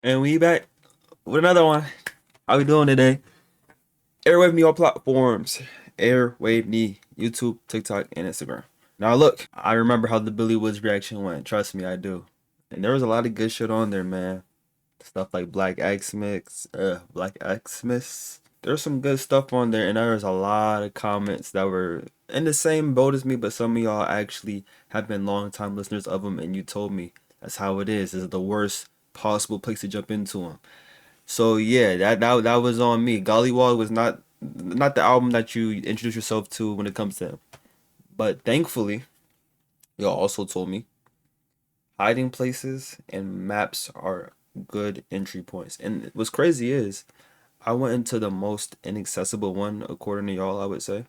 And we back with another one. How we doing today? Airwave me all platforms. Airwave me, YouTube, TikTok, and Instagram. Now look, I remember how the Billy Woods reaction went. Trust me, I do. And there was a lot of good shit on there, man. Stuff like Black Xmas. There's some good stuff on there, and there was a lot of comments that were in the same boat as me, but some of y'all actually have been long time listeners of them, and you told me that's how it is. This is the worst possible place to jump into them. So yeah, that was on me. Gollywog was not the album that you introduce yourself to when it comes to him. But thankfully, y'all also told me hiding places and maps are good entry points. And what's crazy is I went into the most inaccessible one according to y'all, I would say.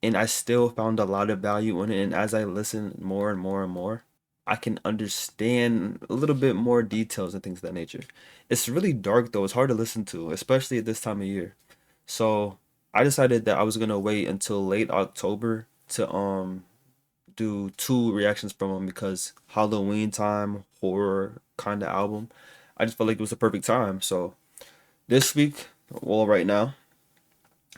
And I still found a lot of value in it. And as I listen more and more and more, I can understand a little bit more details and things of that nature. It's really dark though. It's hard to listen to, especially at this time of year. So I decided that I was gonna wait until late October to do two reactions from him because Halloween time horror kind of album. I just felt like it was the perfect time. So this week, well, right now,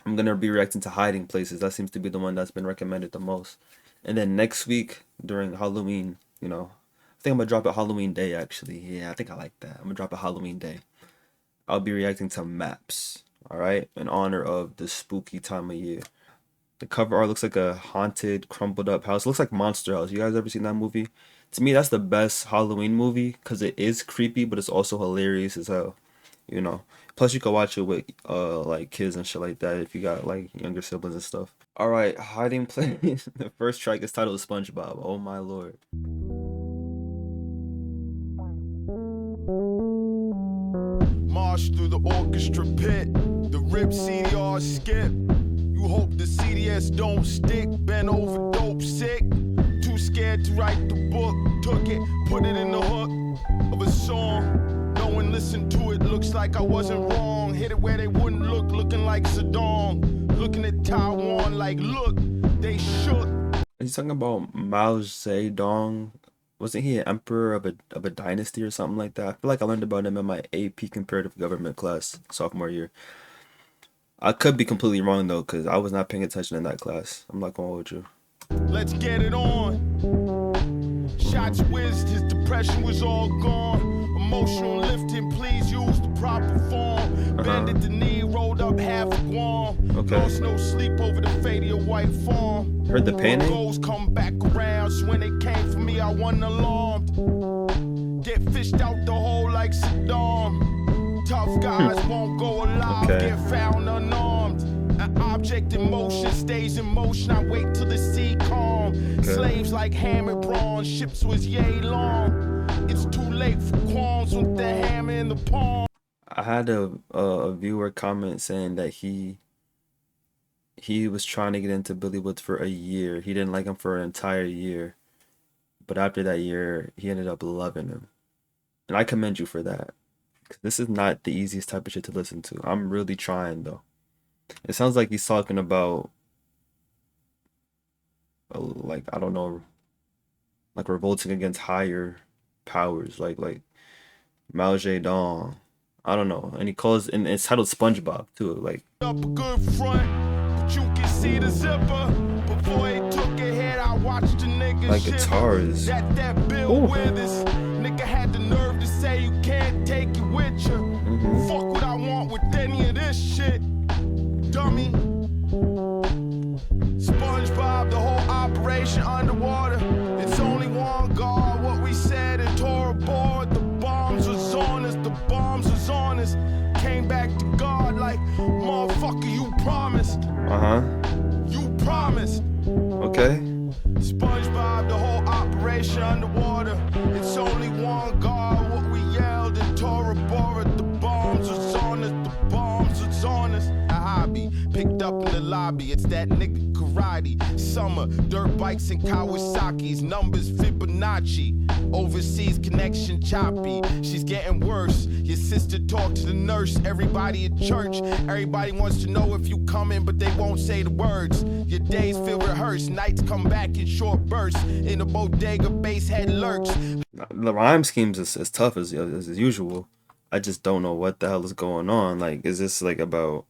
I'm gonna be reacting to Hiding Places. That seems to be the one that's been recommended the most. And then next week during Halloween, I think I'm gonna drop it Halloween Day actually. Yeah, I think I like that. I'm gonna drop it Halloween Day. I'll be reacting to Maps. All right, in honor of the spooky time of year. The cover art looks like a haunted, crumpled up house. It looks like Monster House. You guys ever seen that movie? To me, that's the best Halloween movie because it is creepy, but it's also hilarious as hell. You know. Plus, you can watch it with like kids and shit like that if you got like younger siblings and stuff. All right, Hiding Place. The first track is titled SpongeBob. Oh my lord. March through the orchestra pit, the rip CDR skip. You hope the CDS don't stick, bent over dope sick. Too scared to write the book, took it, put it in the hook of a song. No one listened to it, looks like I wasn't wrong. Hit it where they wouldn't look, looking like Saddam. Looking at Taiwan like, look, they shook. He's talking about Mao Zedong. Wasn't he an emperor of a dynasty or something like that? I feel like I learned about him in my AP comparative government class sophomore year. I could be completely wrong though, because I was not paying attention in that class. I'm not gonna hold you. Let's get it on. Shots whizzed, his depression was all gone. Emotional lifting, please use the proper form. Bended the knee, rolled up half a Guam. Okay. Lost no sleep over the fate of your white farm. Heard the painting? Goals come back around, so when they came for me, I wasn't alarmed. Get fished out the hole like Saddam. Tough guys won't go alive, Okay. get found unarmed. An object in motion stays in motion, I wait till the sea calm. Okay. Slaves like ham and bronze, ships was yay long. It's too late for qualms with the hammer in the palm. I had a viewer comment saying that he was trying to get into Billy Woods for a year. He didn't like him for an entire year. But after that year, he ended up loving him. And I commend you for that. 'Cause this is not the easiest type of shit to listen to. I'm really trying though. It sounds like he's talking about like I don't know, like revolting against higher powers, like Mao Zedong. I don't know. And he calls and it's titled SpongeBob too. Like Up a good front, but you can see the zipper. Before he took a hit, I watched the nigga Like shiver. guitars. That Bill Ooh. Withers. Nigga had the nerve to say you can't take it with you. Fuck what I want with any of this shit, dummy. SpongeBob, the whole operation underwater. It's only one God, what we said and tore aboard. The bombs was on us, the bombs was on us. Came back to God like, motherfucker, you promised. You promised. Okay. SpongeBob, the whole operation underwater. It's only one God, what we yelled and tore aboard. The bombs was on us, the bombs was on us. A hobby, picked up in the lobby, it's that nigga karate. Summer, dirt bikes and Kawasaki's, numbers Fibonacci. Overseas connection choppy, she's getting worse. Your sister talked to the nurse, everybody at church. Everybody wants to know if you coming, but they won't say the words. Your days feel rehearsed, nights come back in short bursts. In the bodega, bass head lurks. The rhyme schemes is as tough as usual. I just don't know what the hell is going on. Like, is this like about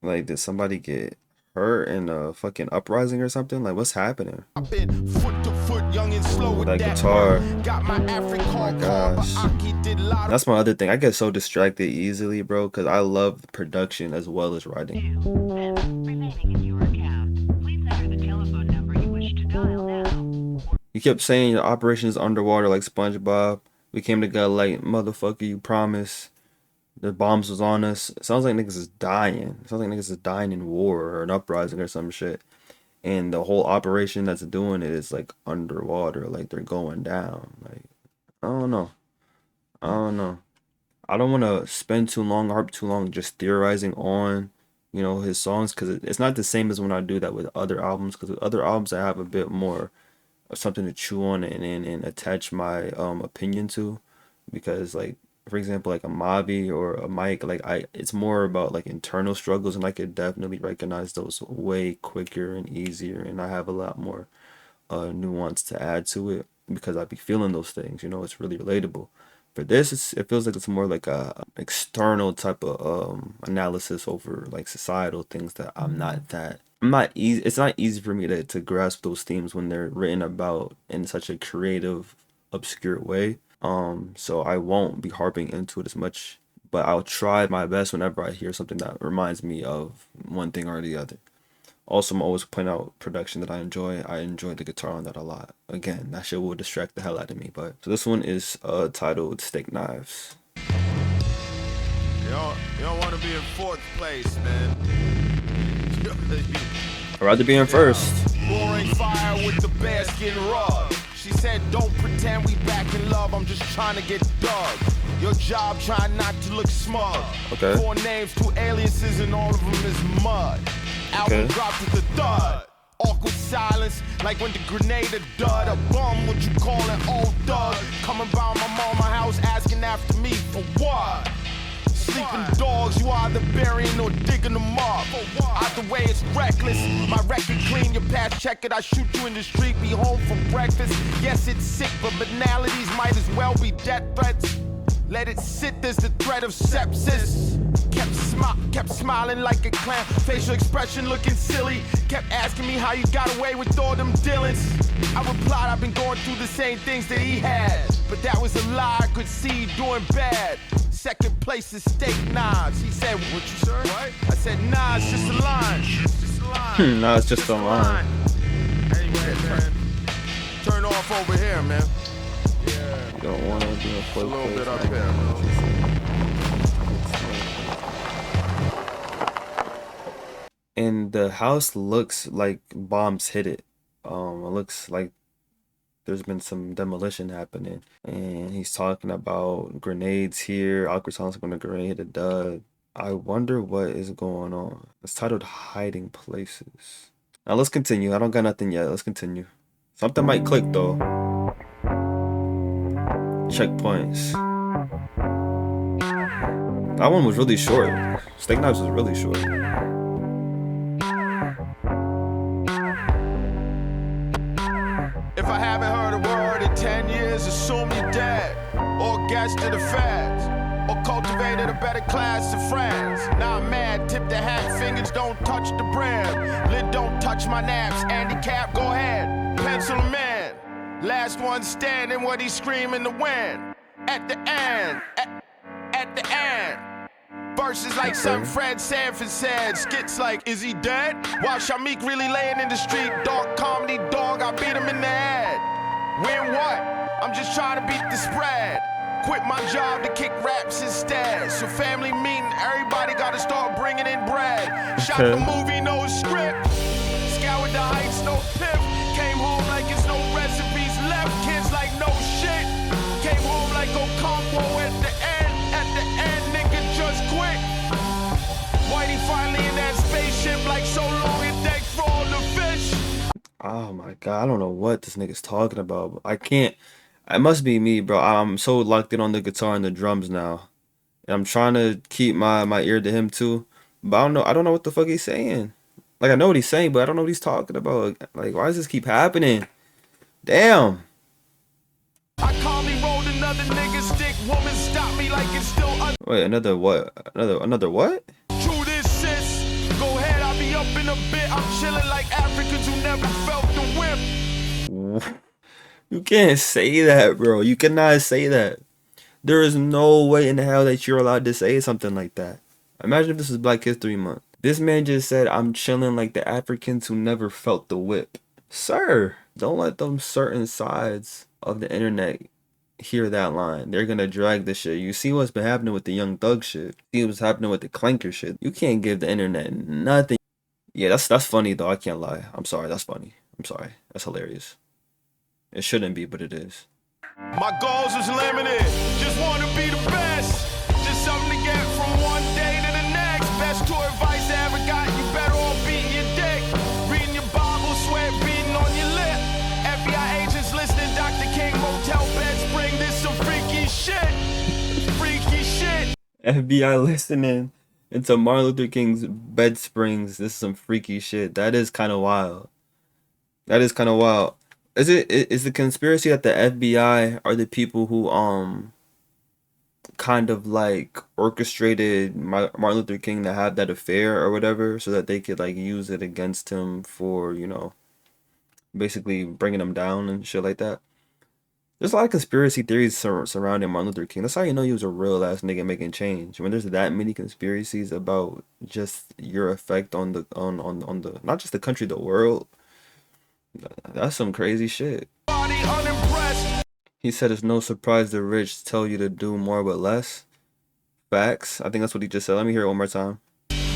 like did somebody get hurt in a fucking uprising or something? Like, what's happening? I've been foot to foot, young and slow with That that guitar. Got my African Oh my call, gosh. but Aki did a lot of That's my other thing. I get so distracted easily, bro, because I love production as well as writing. remaining in your account. Please enter the telephone number you wish to dial now. You kept saying your operation is underwater like SpongeBob. We came together like motherfucker, you promised. The bombs was on us. It sounds like niggas is dying. It sounds like niggas is dying in war or an uprising or some shit. And the whole operation that's doing it is like underwater, like they're going down. Like, I don't know. I don't know. I don't want to spend too long, harp too long, just theorizing on, his songs, because it's not the same as when I do that with other albums. Because with other albums, I have a bit more of something to chew on and attach my opinion to, because like for example like a Mavi or a Mike, like it's more about like internal struggles, and I could definitely recognize those way quicker and easier, and I have a lot more nuance to add to it because I be feeling those things. It's really relatable. For this, it feels like it's more like a external type of analysis over like societal things that I'm not easy. It's not easy for me to grasp those themes when they're written about in such a creative, obscure way. So I won't be harping into it as much, but I'll try my best whenever I hear something that reminds me of one thing or the other. Also, I'm always point out production that I enjoy. I enjoy the guitar on that a lot. Again, that shit will distract the hell out of me. But so this one is titled Steak Knives. You don't want to be in fourth place, man. I'd rather be in first. Boring fire with the bear skin rug. She said, don't pretend we back in love. I'm just trying to get dug. Your job trying not to look smug. Okay. 4 names, 2 aliases, and all of them is mud. Album Okay. dropped with the thud. Awkward silence, like when the grenade a dud. A bum, what you call an old thug. Coming by my mama house asking after me for what? Sleeping dogs, you either burying or digging them up. Either way, it's reckless. My record clean, your past check it. I shoot you in the street, be home for breakfast. Yes, it's sick, but banalities might as well be death threats. Let it sit, there's the threat of sepsis. Kept smiling like a clown. Facial expression looking silly. Kept asking me how you got away with all them dealings. I replied, I've been going through the same things that he had. But that was a lie, I could see you doing bad. Second place is steak knives. He said, what you sir? What? I said, nah, it's just a line. It's just a line. No, it's just a line. Anyway, man. Turn off over here, man. Yeah. You don't want to do A little bit up here, man. And the house looks like bombs hit it. It looks like there's been some demolition happening. And he's talking about grenades here. Awkward silence when a grenade hit a dud. I wonder what is going on. It's titled Hiding Places. Now let's continue. I don't got nothing yet. Let's continue. Something might click though. Checkpoints. That one was really short. Steak Knives was really short. If I haven't heard a word in 10 years, assume you're dead. Or guest to the feds. Or cultivated a better class of friends. Now I'm mad, tip the hat, fingers don't touch the brim. Lid don't touch my naps, handicap, go ahead. Pencil him in. Last one standing, what he screaming to win. At the end, at the end. Verses like something Fred Sanford said. Skits like, is he dead? While Shamik really laying in the street. Dark comedy dog, I beat him in the head. Win what? I'm just trying to beat the spread. Quit my job to kick raps instead. So family meeting, everybody gotta start bringing in bread. Shot the movie, no script. Scoured the heights, no pip. Came home like it's no recipes left. Kids like no shit. Came home like Ocampo at the end. At the end, nigga just quit. Whitey finally in that spaceship like so long it deck for all the fish. Oh my god, I don't know what this nigga's talking about. I can't. It must be me, bro. I'm so locked in on the guitar and the drums now. And I'm trying to keep my ear to him too. But I don't know what the fuck he's saying. Like I know what he's saying, but I don't know what he's talking about. Like, why does this keep happening? Damn. I calmly rolled another nigga stick, woman's stop me like it's still Wait, another what? Another what? true this sis. Go ahead, I'll be up in a bit. I'm chilling like Africans who never felt the whip. You can't say that, bro. You cannot say that. There is no way in hell that you're allowed to say something like that. Imagine if this was Black History Month. This man just said, I'm chilling like the Africans who never felt the whip. Sir, don't let them certain sides of the internet hear that line. They're gonna drag the shit. You see what's been happening with the Young Thug shit. See what's happening with the Clanker shit. You can't give the internet nothing. Yeah, that's funny though. I can't lie. I'm sorry. That's funny. I'm sorry. That's hilarious. It shouldn't be, but it is. My goals is limited. Just want to be the best. Just something to get from one day to the next. Best tour advice I ever got. You better all beating your dick. Reading your Bible, sweat beating on your lip. FBI agents listening. Dr. King Motel Bed Spring. This some freaky shit. Freaky shit. FBI listening into Martin Luther King's Bed Springs. This is some freaky shit. That is kind of wild. That is kind of wild. Is the conspiracy that the FBI are the people who kind of like orchestrated Martin Luther King to have that affair or whatever, so that they could like use it against him for, you know, basically bringing him down and shit like that? There's a lot of conspiracy theories surrounding Martin Luther King. That's how you know he was a real ass nigga making change. When there's that many conspiracies about just your effect on the on the not just the country, the world. That's some crazy shit. Body unimpressed. He said it's no surprise the rich tell you to do more with less. Facts. I think that's what he just said. Let me hear it one more time.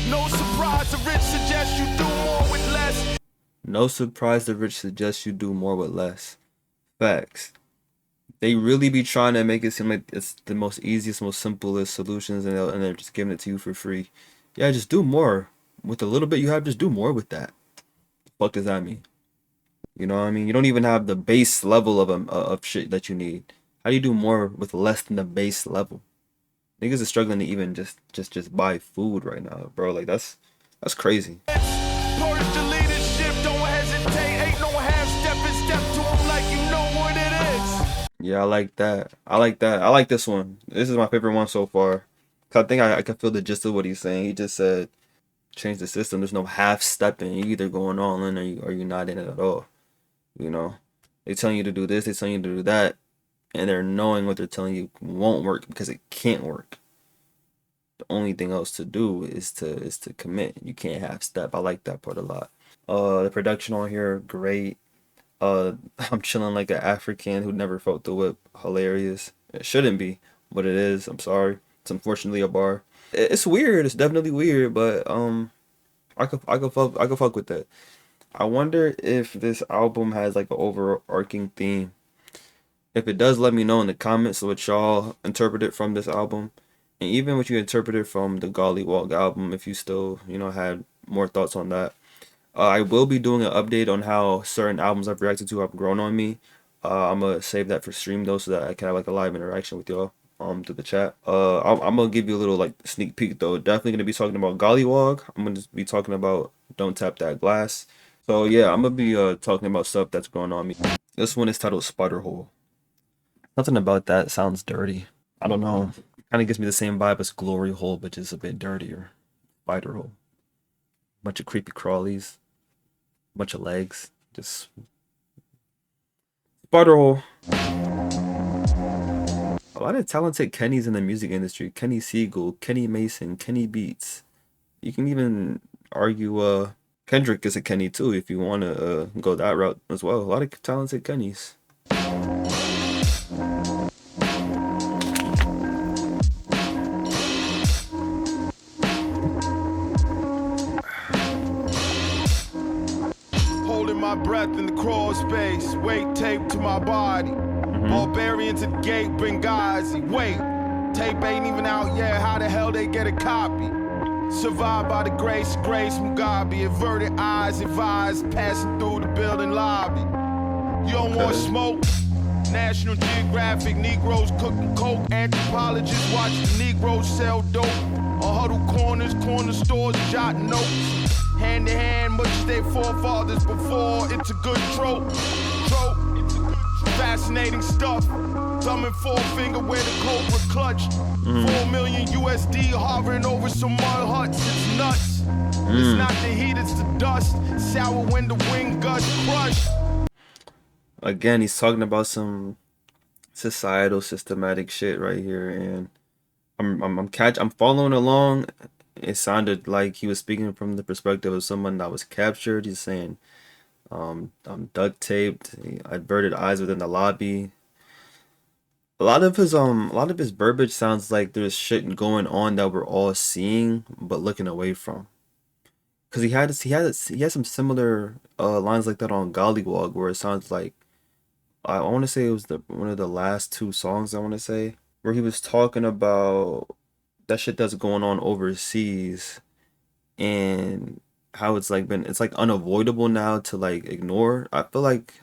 No surprise the rich suggest you do more with less. No surprise the rich suggest you do more with less. Facts. They really be trying to make it seem like it's the most easiest, most simplest solutions, and they're just giving it to you for free. Yeah, just do more. With a little bit you have, just do more with that. The fuck does that mean? You know what I mean? You don't even have the base level of shit that you need. How do you do more with less than the base level? Niggas are struggling to even just buy food right now, bro. Like that's crazy. Purge the leadership, don't hesitate. Ain't no half-stepping, step to them like you know what it is. Yeah, I like that. I like that. I like this one. This is my favorite one so far. 'Cause I think I can feel the gist of what he's saying. He just said, change the system. There's no half-stepping. You're either going all in or you're not in it at all. You know, they telling you to do this, they telling you to do that, and they're knowing what they're telling you won't work because it can't work. The only thing else to do is to commit. You can't half step. I like that part a lot. The production on here, great. I'm chilling like an African who never felt the whip. Hilarious. It shouldn't be, but it is. I'm sorry. It's unfortunately a bar. It's weird. It's definitely weird, but I could fuck with that. I wonder if this album has like an overarching theme. If it does, let me know in the comments what y'all interpreted from this album, and even what you interpreted from the Gollywog album. If you still, you know, had more thoughts on that. I will be doing an update on how certain albums I've reacted to have grown on me. I'm gonna save that for stream though, so that I can have like a live interaction with y'all through the chat. I'm gonna give you a little like sneak peek though. Definitely gonna be talking about Gollywog. I'm gonna be talking about Don't Tap That Glass. So yeah, I'm gonna be talking about stuff that's going on me. This one is titled Spider Hole. Nothing about that sounds dirty. I don't know. Kind of gives me the same vibe as Glory Hole, but just a bit dirtier. Spider Hole. Bunch of creepy crawlies. Bunch of legs. Just Spider Hole. A lot of talented Kennys in the music industry. Kenny Siegel, Kenny Mason, Kenny Beats. You can even argue Kendrick is a Kenny too, if you want to go that route as well. A lot of talented Kennys. Holding my breath in the crawl space, weight taped to my body. Barbarian to the gate, Benghazi. Wait, tape ain't even out yet. How the hell they get a copy? Survived by the grace, Mugabe. Averted eyes, advised, passing through the building lobby. You don't want smoke? National Geographic, Negroes cooking coke. Anthropologists watch the Negroes sell dope. On huddle corners, corner stores, jotting notes. Hand in hand, much as their forefathers before. It's a good trope. Fascinating stuff. Thumb and forefinger where the cobra clutched. 4 million USD hovering over some mud huts. It's nuts. It's not the heat, it's the dust. Sour when the wind gusts crush. Again, he's talking about some societal, systematic shit right here, and I'm following along. It sounded like he was speaking from the perspective of someone that was captured. He's saying, I'm duct taped, averted eyes within the lobby. A lot of his verbiage sounds like there's shit going on that we're all seeing but looking away from. Cause he had some similar lines like that on Gollywog, where it sounds like I want to say it was one of the last two songs, I want to say, where he was talking about that shit that's going on overseas and how it's like unavoidable now to like ignore. I feel like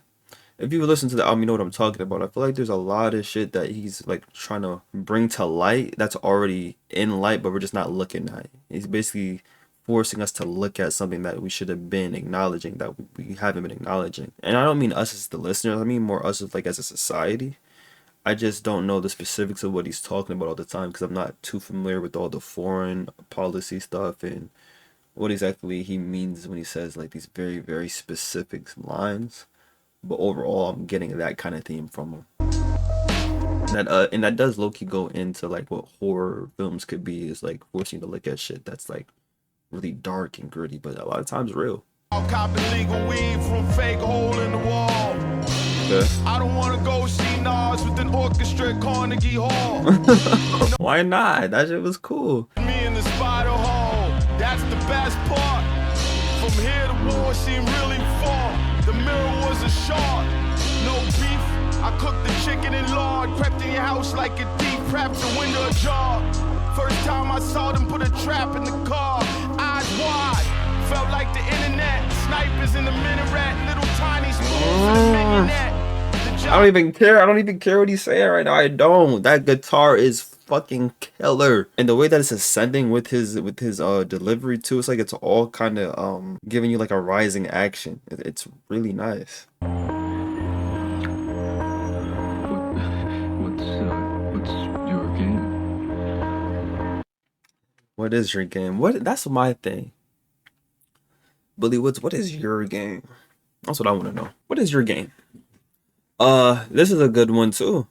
if you listen to the album, you know what I'm talking about. I feel like there's a lot of shit that he's like trying to bring to light that's already in light, but we're just not looking at it. He's basically forcing us to look at something that we should have been acknowledging that we haven't been acknowledging. And I don't mean us as the listeners. I mean more us as like as a society. I just don't know the specifics of what he's talking about all the time because I'm not too familiar with all the foreign policy stuff and what exactly he means when he says like these very, very specific lines. But overall, I'm getting that kind of theme from him. And that does low-key go into like what horror films could be, is like forcing you to look at shit that's like really dark and gritty, but a lot of times real. I'll cop illegal weed from fake hole in the wall. Okay. I don't want to go see Nas with an orchestra at Carnegie Hall. Why not? That shit was cool. Me in the spider hole, that's the best part. From here the war seemed really far. The mirror was a shark. No beef, I cooked the chicken in lard. Crept in your house like a thief, trapped the window ajar. First time I saw them put a trap in the car. Eyes wide, felt like the internet. Snipers in the minaret, little tiny spoons in the mini net. I don't even care. I don't even care what he's saying right now. I don't. That guitar is fucking killer, and the way that it's ascending with his delivery too. It's like it's all kind of giving you like a rising action. It's really nice. What's your game? What is your game? That's my thing. Billy Woods, what is your game? That's what I want to know. What is your game? This is a good one too.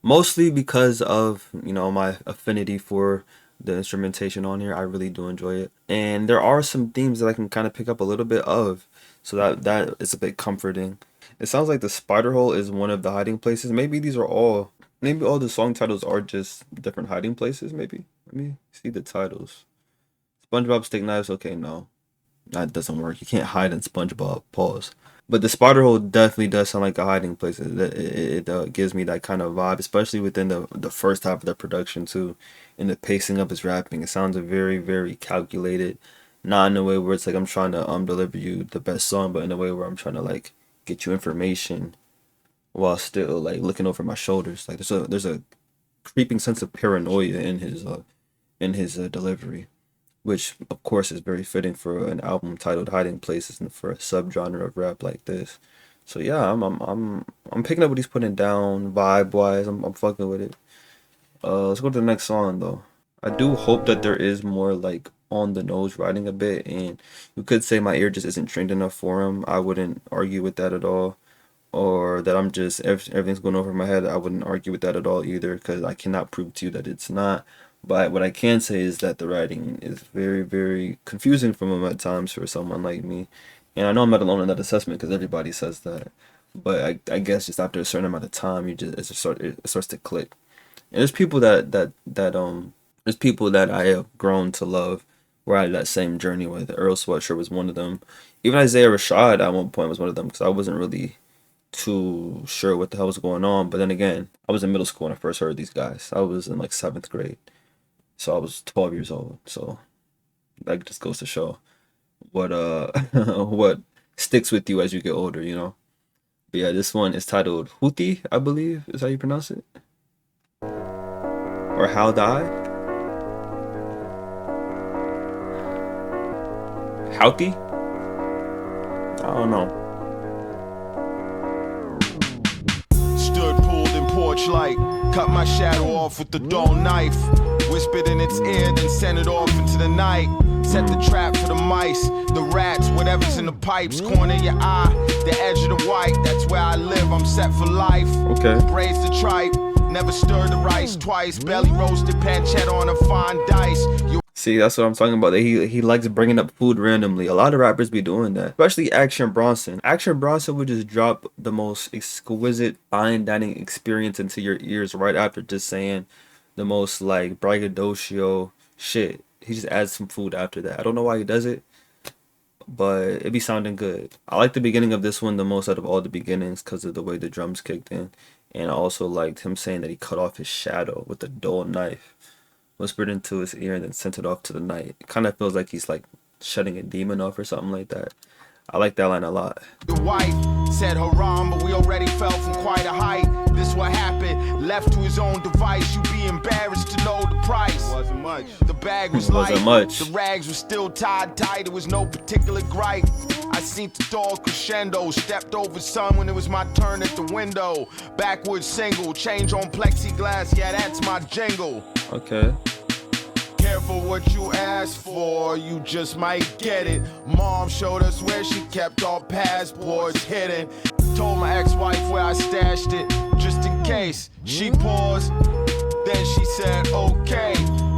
Mostly because of, you know, my affinity for the instrumentation on here. I really do enjoy it. And there are some themes that I can kind of pick up a little bit of. So that is a bit comforting. It sounds like the spider hole is one of the hiding places. Maybe all the song titles are just different hiding places, maybe. Let me see the titles. SpongeBob Stick Knives, okay, no. That doesn't work. You can't hide in SpongeBob, pause. But the spider hole definitely does sound like a hiding place. It gives me that kind of vibe, especially within the first half of the production too, and the pacing of his rapping. It sounds very, very calculated, not in a way where it's like I'm trying to deliver you the best song, but in a way where I'm trying to like get you information while still like looking over my shoulders. Like there's a creeping sense of paranoia in his delivery, which of course is very fitting for an album titled Hiding Places and for a subgenre of rap like this. So yeah, I'm picking up what he's putting down vibe wise. I'm fucking with it. Let's go to the next song though. I do hope that there is more like on the nose writing a bit, and you could say my ear just isn't trained enough for him. I wouldn't argue with that at all. Or that I'm just everything's going over my head. I wouldn't argue with that at all either, because I cannot prove to you that it's not. But what I can say is that the writing is very, very confusing from him at times for someone like me. And I know I'm not alone in that assessment because everybody says that. But I guess just after a certain amount of time, it starts to click. And there's people there's people that I have grown to love where I had that same journey with. Earl Sweatshirt was one of them. Even Isaiah Rashad at one point was one of them because I wasn't really too sure what the hell was going on. But then again, I was in middle school when I first heard these guys. I was in like 7th grade. So I was 12 years old. So that just goes to show what what sticks with you as you get older, you know. But yeah, this one is titled Houthi, I believe is how you pronounce it. Or How Die? Houthi? I don't know. Stood pulled and torchlight. Cut my shadow off with the dull knife. Whispered in its ear, then sent it off into the night. Set the trap for the mice, the rats, whatever's in the pipes. Corner of your eye, the edge of the white. That's where I live, I'm set for life. Okay. Braised the tripe, never stirred the rice twice. Belly roasted pancetta on a fine dice. You See, that's what I'm talking about. That he likes bringing up food randomly. A lot of rappers be doing that, especially Action Bronson. Action Bronson would just drop the most exquisite fine dining experience into your ears right after just saying the most like braggadocio shit. He just adds some food after that. I don't know why he does it, but it be sounding good. I like the beginning of this one the most out of all the beginnings because of the way the drums kicked in, and I also liked him saying that he cut off his shadow with a dull knife, whispered into his ear, and then sent it off to the night. It kind of feels like he's like shutting a demon off or something like that. I like that line a lot. The wife said haram, but we already fell from quite a height. This what happened, left to his own device. You be embarrassed to know the price. Wasn't much. The bag was Wasn't light. much. The rags were still tied tight. It was no particular gripe. I seen the dog crescendo. Stepped over sun when it was my turn at the window. Backwards single, change on plexiglass. Yeah, that's my jingle. Okay. Careful what you ask for, you just might get it. Mom showed us where she kept our passports hidden. Told my ex-wife where I stashed it, just in case. She paused, then she said, okay.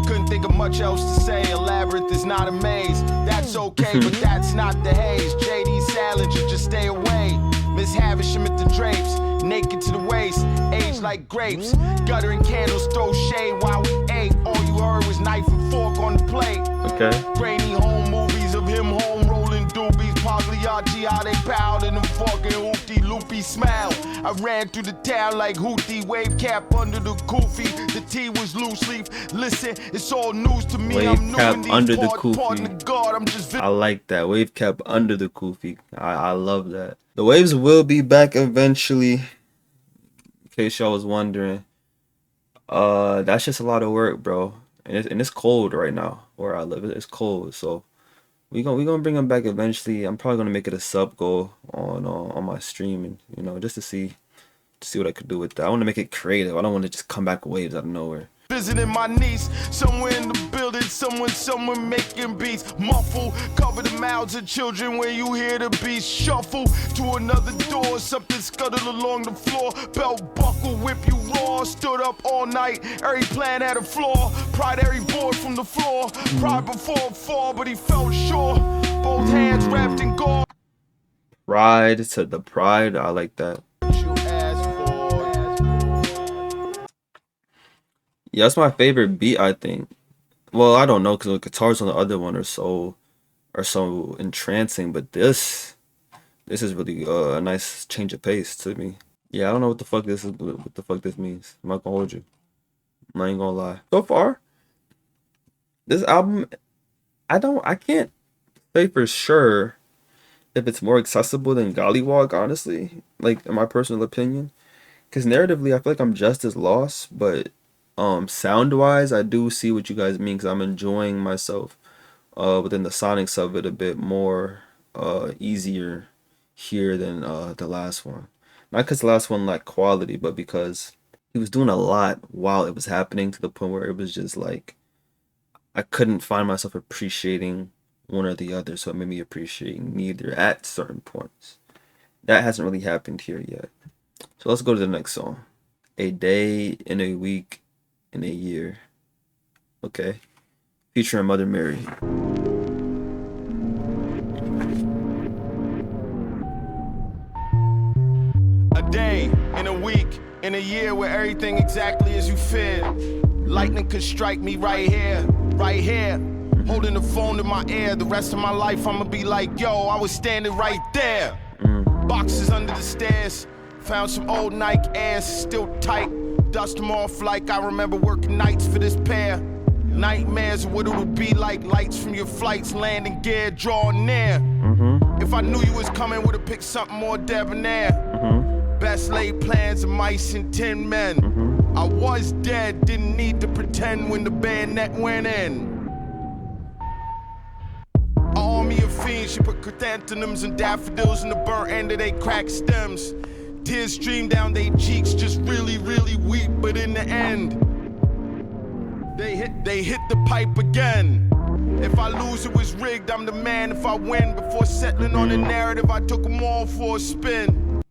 Couldn't think of much else to say. A labyrinth is not a maze. That's okay, but that's not the haze. JD Salinger, just stay away. Miss Havisham at the drapes, naked to the waist, aged like grapes. Guttering candles, throw shade while we ate. All you heard was knife and fork on the plate. Okay. Grainy home movies of him home rolling doobies. Pagliacci, how they piled in them fucking Houthi loopy smile. I ran through the town like Houthi, wave cap under the kufi. The tea was loose leaf. Listen, it's all news to me. Wave I'm new cap in these under the parts. kufi. Pardon the God, I'm just I like that. Wave cap under the kufi. I love that. The waves will be back eventually. In case y'all was wondering. That's just a lot of work, bro. And it's cold right now where I live. It's cold, so we gonna bring them back eventually. I'm probably gonna make it a sub goal on my stream, and you know, just to see what I could do with that. I want to make it creative. I don't want to just come back waves out of nowhere. visiting my niece, somewhere in the building, someone making beats. Muffle, cover the mouths of children when you hear the beats shuffle. To another door, something scuttled along the floor. Belt buckle, whip you raw. Stood up all night, every plan had a flaw. Pried every board from the floor. Pride before a fall, but he felt sure. Both hands wrapped in gold. Pride to the pride. I like that. You asked for. Yeah, that's my favorite beat, I think. Well, I don't know because the guitars on the other one are so entrancing, but this is really a nice change of pace to me. Yeah, I don't know what the fuck this is, what the fuck this means. I'm not gonna hold you. I ain't gonna lie. So far, this album, I can't say for sure if it's more accessible than Gollywog, honestly, like in my personal opinion. Because narratively, I feel like I'm just as lost, but sound wise, I do see what you guys mean, because I'm enjoying myself within the sonics of it a bit more easier here than the last one. Not because the last one lacked quality, but because he was doing a lot while it was happening, to the point where it was just like I couldn't find myself appreciating one or the other, so it made me appreciate neither at certain points. That hasn't really happened here yet. So let's go to the next song. A Day in a Week in a Year. Okay. Featuring Mother Mary. A day, in a week, in a year where everything exactly as you feared. Lightning could strike me right here, right here. Holding the phone to my ear. The rest of my life I'ma be like, yo, I was standing right there. Boxes under the stairs. Found some old Nike Airs, still tight. Dust them off like I remember working nights for this pair. Nightmares of what it'll be like. Lights from your flights, landing gear, drawing near. If I knew you was coming, would've picked something more debonair. Best laid plans of mice and tin men. I was dead, didn't need to pretend when the bayonet went in. An army of fiends, she put chrysanthemums and daffodils in the burnt end of they cracked stems. Tears stream down their cheeks, just really, really weep. But in the end, they hit the pipe again. If I lose, it was rigged, I'm the man. If I win, before settling on the narrative, I took them all for a spin.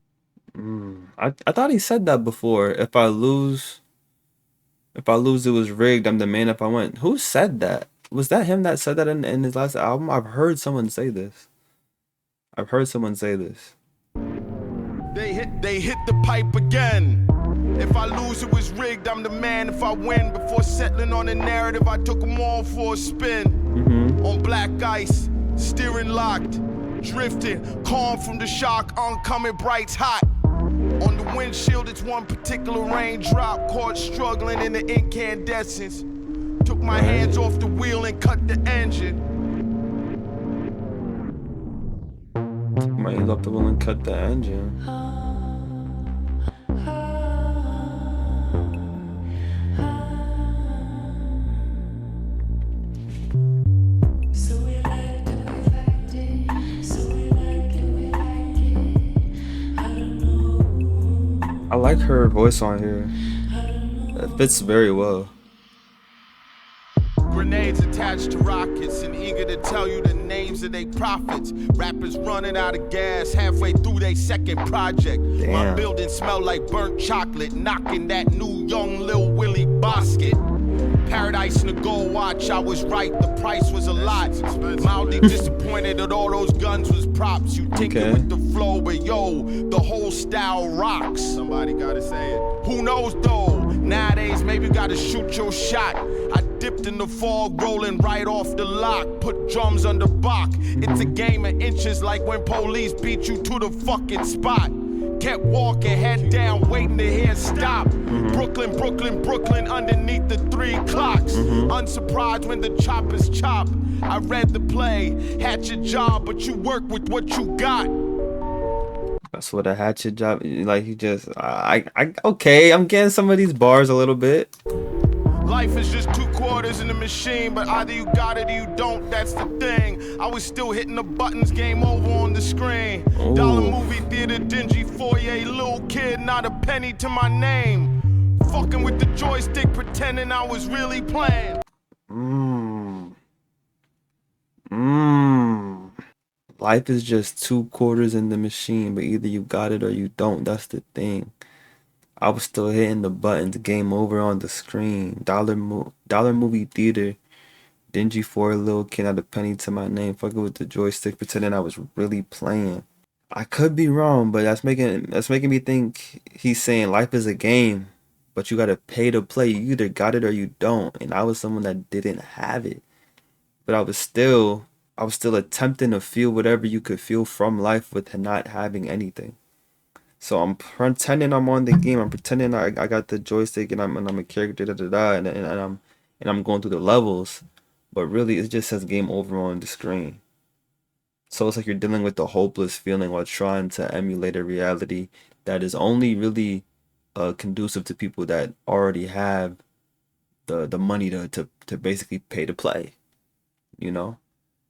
I thought he said that before. If I lose, it was rigged. I'm the man if I win. Who said that? Was that him that said that in his last album? I've heard someone say this. They hit the pipe again. If I lose, it was rigged, I'm the man. If I win, before settling on the narrative, I took them all for a spin. On black ice, steering locked, drifting, calm from the shock, oncoming brights hot. On the windshield, it's one particular raindrop, caught struggling in the incandescence. Took my hands off the wheel and cut the engine. My hands off the wheel and cut the engine. I like her voice on here. It fits very well. Grenades attached to rockets and eager to tell you the names of they prophets. Rappers running out of gas halfway through their second project. Damn. My building smelled like burnt chocolate, knocking that new young Lil Willie basket. Paradise in the gold watch, I was right, the price was a lot. Mildly disappointed that all those guns was props. You tinker with the flow, but yo, the whole style rocks. Somebody gotta say it. Who knows though? Nowadays, maybe gotta shoot your shot. I dipped in the fog, rolling right off the lock. Put drums under Bach. It's a game of inches, like when police beat you to the fucking spot. Kept walking, head down, waiting to hear stop. Brooklyn, Brooklyn, Brooklyn, underneath the 3 clocks. Unsurprised when the choppers chop. I read the play, had your job, but you work with what you got. That's what a hatchet job. Like he just, okay. I'm getting some of these bars a little bit. Life is just 2 quarters in the machine, but either you got it or you don't, that's the thing. I was still hitting the buttons, game over on the screen. Ooh. Dollar movie theater, dingy foyer, little kid, not a penny to my name. Fucking with the joystick, pretending I was really playing. Life is just 2 quarters in the machine, but either you got it or you don't. That's the thing. I was still hitting the buttons, game over on the screen. Dollar movie theater, dingy for a little kid, not a penny to my name. Fucking with the joystick, pretending I was really playing. I could be wrong, but that's making me think he's saying life is a game, but you gotta pay to play. You either got it or you don't. And I was someone that didn't have it, but I was still attempting to feel whatever you could feel from life with not having anything. So I'm pretending I'm on the game. I'm pretending I got the joystick and I'm a character, and I'm going through the levels, but really it just says game over on the screen. So it's like you're dealing with the hopeless feeling while trying to emulate a reality that is only really conducive to people that already have the money to basically pay to play. You know,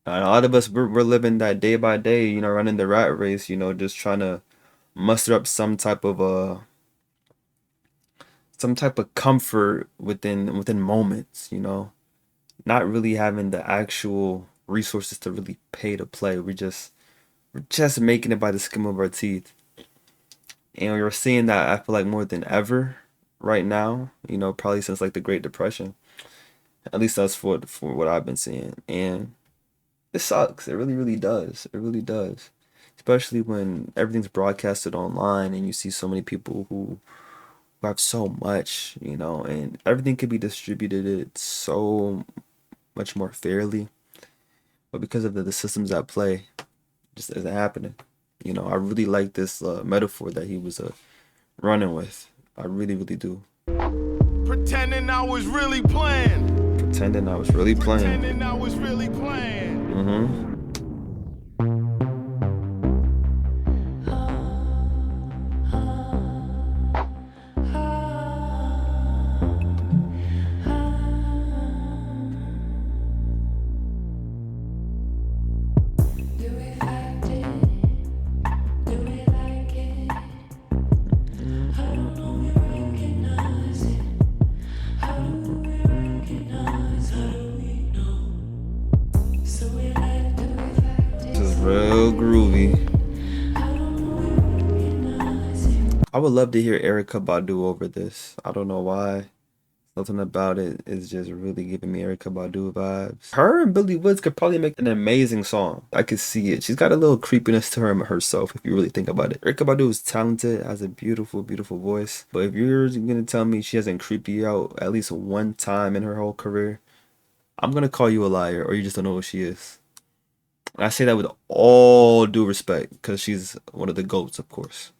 and a lot of us we're living that day by day. You know, running the rat race. You know, just trying to muster up some type of comfort within moments, you know, not really having the actual resources to really pay to play. We're just making it by the skin of our teeth, and we're seeing that, I feel like, more than ever right now, you know, probably since like the Great Depression. At least that's for what I've been seeing, and it sucks. It really does. It really does. Especially when everything's broadcasted online and you see so many people who have so much, you know, and everything could be distributed so much more fairly. But because of the systems at play, it just isn't happening. You know, I really like this metaphor that he was running with. I really do. Pretending I was really playing. Pretending I was really playing. Pretending I was really playing. real groovy. I would love to hear Erica Badu over this. I don't know why. Something about it is just really giving me Erica Badu vibes. Her and Billy Woods could probably make an amazing song. I could see it. She's got a little creepiness to her herself, if you really think about it. Erica Badu is talented, has a beautiful, beautiful voice. But if you're gonna tell me she hasn't creeped you out at least one time in her whole career, I'm gonna call you a liar, or you just don't know who she is. And I say that with all due respect, because she's one of the GOATs, of course.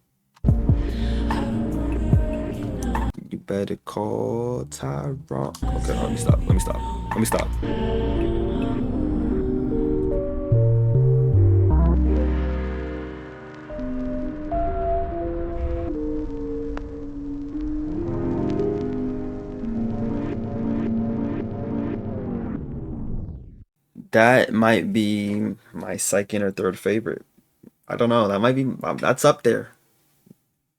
You better call Tyrone. Okay, let me stop. Let me stop. Let me stop. That might be my second or third favorite. I don't know. That might be, that's up there.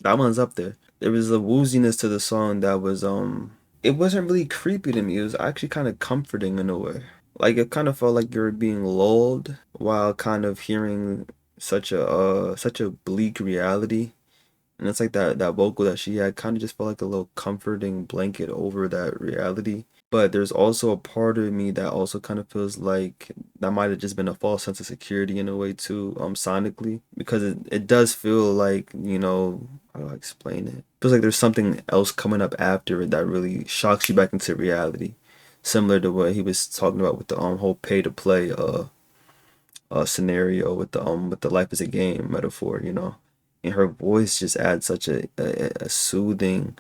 That one's up there. There was a wooziness to the song that was it wasn't really creepy to me. It was actually kind of comforting in a way. Like it kind of felt like you were being lulled while kind of hearing such a bleak reality. And it's like that vocal that she had kind of just felt like a little comforting blanket over that reality. But there's also a part of me that also kind of feels like that might have just been a false sense of security in a way too, sonically. Because it does feel like, you know, how do I explain it? Feels like there's something else coming up after it that really shocks you back into reality. Similar to what he was talking about with the whole pay to play scenario with the life as a game metaphor, you know. And her voice just adds such a soothing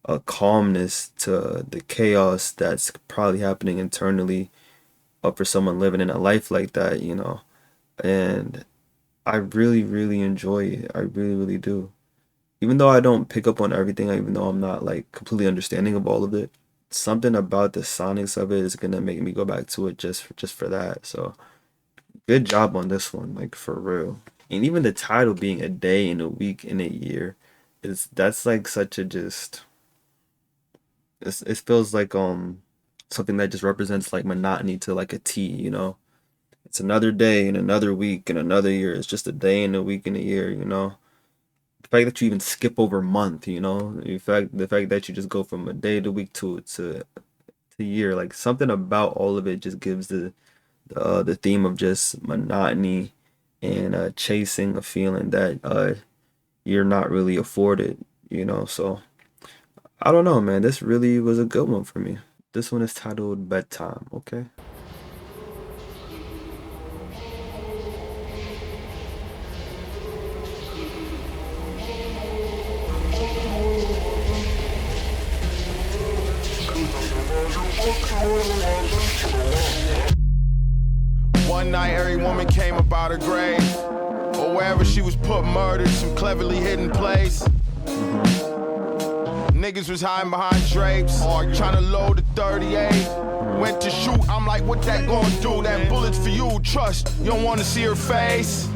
a calmness to the chaos that's probably happening internally for someone living in a life like that, you know. And I really, really enjoy it. I really, really do. Even though I don't pick up on everything, even though I'm not like completely understanding of all of it, something about the sonics of it is gonna make me go back to it just for that. So good job on this one, like for real. And even the title being a day in a week in a year, is that's like such a just it feels like something that just represents like monotony to like a T, you know. It's another day and another week and another year. It's just a day and a week and a year, you know. The fact that you even skip over a month, you know, the fact that you just go from a day to week to year, like something about all of it just gives the theme of just monotony and chasing a feeling that you're not really afforded, you know. So I don't know, man. This really was a good one for me. This one is titled Bedtime, okay? One night, every woman came about her grave, or wherever she was put murdered, some cleverly hidden place. Niggas was hiding behind drapes, or trying to load the 38. Went to shoot, I'm like, what that gonna do? That bullet's for you, trust, you don't wanna see her face.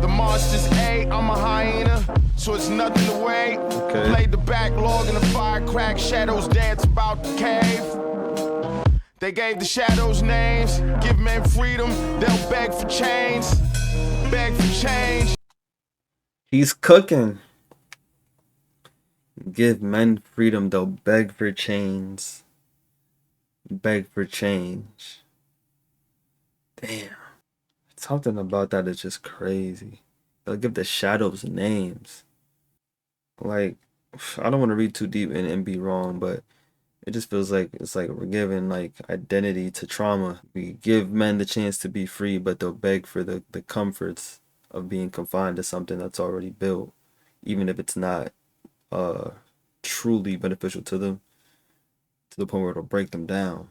The monster's ate, I'm a hyena, so it's nothing to wait. Okay. Played the backlog in the fire crack, shadows dance about the cave. They gave the shadows names, give men freedom, they'll beg for chains, beg for change. He's cooking. Give men freedom, they'll beg for chains. Beg for change. Damn. Something about that is just crazy. They'll give the shadows names. Like, I don't want to read too deep and be wrong, but it just feels like it's like we're giving like identity to trauma. We give men the chance to be free, but they'll beg for the comforts of being confined to something that's already built, even if it's not uh truly beneficial to them, to the point where it'll break them down.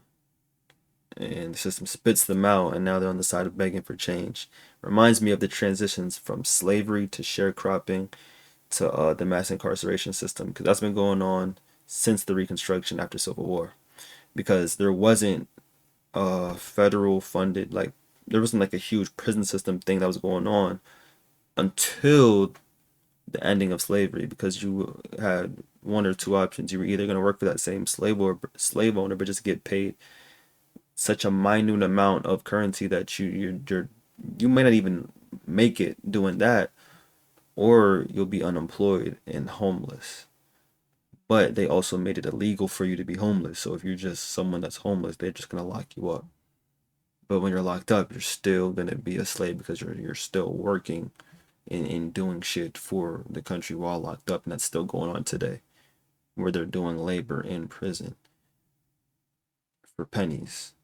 And the system spits them out, and now they're on the side of begging for change. Reminds me of the transitions from slavery to sharecropping to the mass incarceration system, because that's been going on since the Reconstruction after Civil War. Because there wasn't federal funded, like there wasn't like a huge prison system thing that was going on until the ending of slavery, because you had one or two options. You were either going to work for that same slave owner, but just get paid such a minute amount of currency that you may not even make it doing that, or you'll be unemployed and homeless. But they also made it illegal for you to be homeless. So if you're just someone that's homeless, they're just gonna lock you up. But when you're locked up, you're still gonna be a slave because you're still working and doing shit for the country while locked up, and that's still going on today, where they're doing labor in prison for pennies.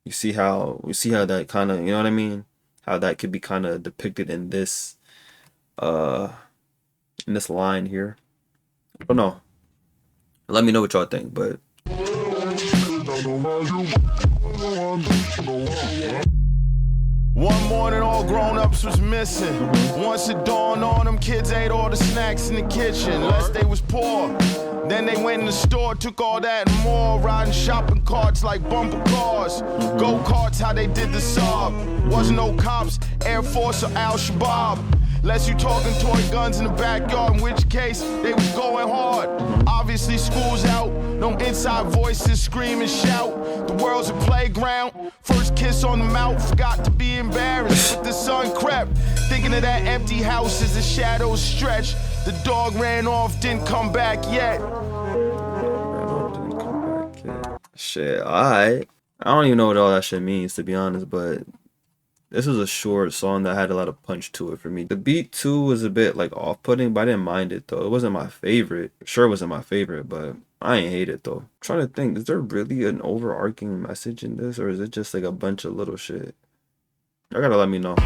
You see how that kind of, you know what I mean? How that could be kind of depicted in this line here. I don't know. Let me know what y'all think, but One morning, all grown-ups was missing. Once it dawned on them, kids ate all the snacks in the kitchen, lest they was poor. Then they went in the store, took all that and more, riding shopping carts like bumper cars. Go-karts, how they did the Saab. Wasn't no cops, Air Force or Al-Shabaab. Unless you talking toy guns in the backyard, in which case they was going hard. Obviously school's out, no inside voices scream and shout. The world's a playground, first kiss on the mouth, forgot to be embarrassed. But the sun crept, thinking of that empty house as the shadows stretched. The dog ran off, didn't come back yet. Shit, alright. I don't even know what all that shit means, to be honest, but this was a short song that had a lot of punch to it for me. The beat too was a bit like off-putting, but I didn't mind it though. It wasn't my favorite. Sure, it wasn't my favorite, but I ain't hate it though. I'm trying to think, is there really an overarching message in this, or is it just like a bunch of little shit? Y'all gotta let me know.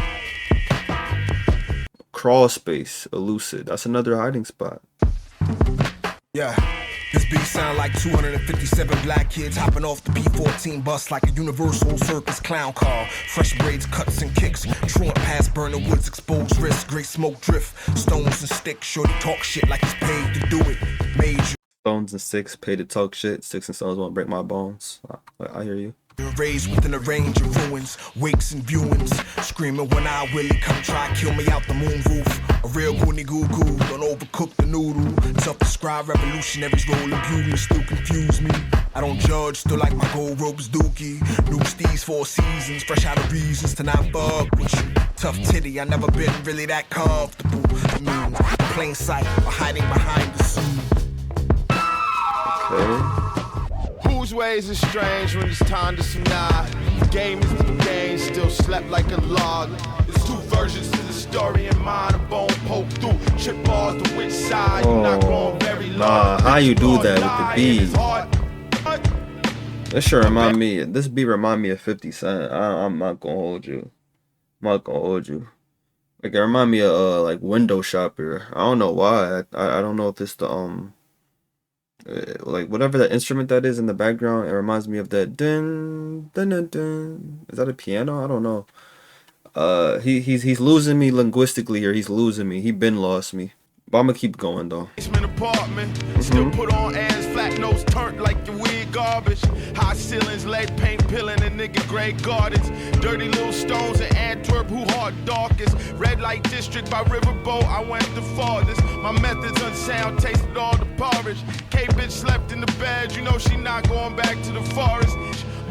Crawl space, elusive. That's another hiding spot. Yeah. This beat sound like 257 black kids hopping off the P-14 bus like a Universal Circus clown car. Fresh braids, cuts and kicks, truant past burning woods, exposed wrists, great smoke drift, stones and sticks. Shorty talk shit like he's paid to do it. Major Stones and sticks, paid to talk shit. Sticks and stones won't break my bones. I hear you. raised within a range of ruins, wakes and viewings, screaming when I Willie come try kill me out the moon roof. A real goony goo goo, don't overcook the noodle. Self-described revolutionaries rolling buglers still confuse me. I don't judge, still like my gold ropes dookie. New steez 4 seasons, fresh out of reasons to not fuck with you. Tough titty, I never been really that comfortable. I mean, plain sight or hiding behind the scene. Okay. Whose ways is strange when it's time to snide? Game is the game, still slept like a log. There's 2 versions to the story in mine. A bone poke through, trip balls to which side. You're not going very long. Nah, how you do that with the beat? This sure remind me. This beat remind me of 50 Cent. I'm not gonna hold you. I'm not gonna hold you. Like it remind me of like Window Shopper. I don't know why. I don't know if it's the like whatever that instrument that is in the background. It reminds me of that dun dun dun dun. Is that a piano? I don't know. He's losing me linguistically here. He's losing me. He been lost me. But I'm gonna keep going though. Apartment, still put on airs, flat nose turned like your weird garbage. High ceilings, lead paint, peeling a nigga gray gardens. Dirty little stones in Antwerp, who heart darkest. Red light district by Riverboat, I went the farthest. My methods unsound, tasted all the porridge. K-bitch slept in the bed, you know she not going back to the forest.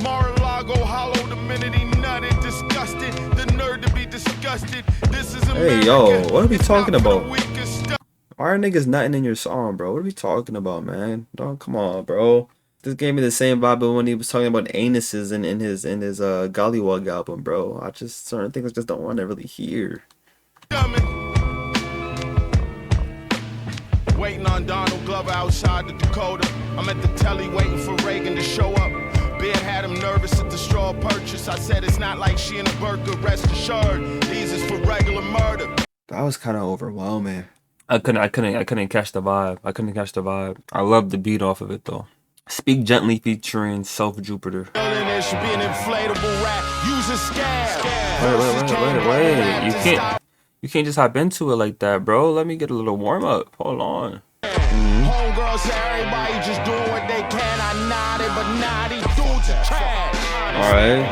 Mar-a-Lago hollow the minute he nutted, disgusted. The nerve to be disgusted. This is America. Hey yo, what are we It's talking not for the about? weakest stuff. Why are niggas nutting in your song, bro? What are we talking about, man? Don't come on, bro. This gave me the same vibe of when he was talking about anuses in his Gollywog album, bro. I just certain things I just don't want to really hear. Waiting on Donald Glover outside the Dakota. I'm at the telly waiting for Reagan to show up. Beard had him nervous at the straw purchase. I said it's not like she in a burqa, rest assured. These is for regular murder. That was kind of overwhelming. I couldn't catch the vibe. I couldn't catch the vibe. I love the beat off of it though. Speak Gently featuring Self Jupiter. There should be an inflatable rap. Use a scab. Wait. You can't just hop into it like that, bro. Let me get a little warm up. Hold on. Homegirls say everybody just doing what they can. I nodded, but nah, these dudes are trash. Alright.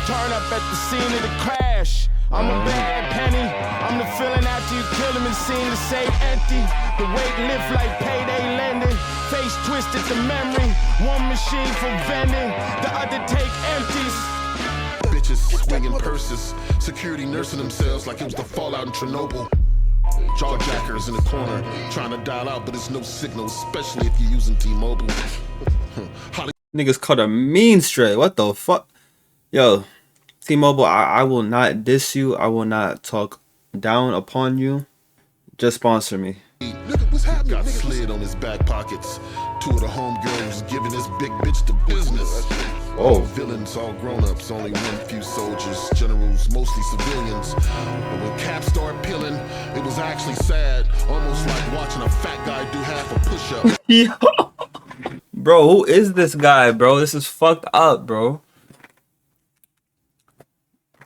Turn up at the scene of the crash. I'm a bad penny. I'm the feeling after you kill him and seem to say empty. The weight lift like payday lending. Face twisted to memory. One machine for vending, the other take empties. purchase, swinging purses. Security nursing themselves like it was the fallout in Chernobyl. Jawjackers in the corner trying to dial out, but there's no signal, especially if you're using T-Mobile. Niggas caught a mean stray. What the fuck? Yo, T-Mobile, I will not diss you. I will not talk down upon you. Just sponsor me. Got slid on his back pockets. Two of the homegirls giving this big bitch the business. All villains, all grown-ups, only one few soldiers, generals, mostly civilians. But when caps started peeling, it was actually sad, almost like watching a fat guy do half a push-up. Yo. Bro, who is this guy, bro? This is fucked up, bro.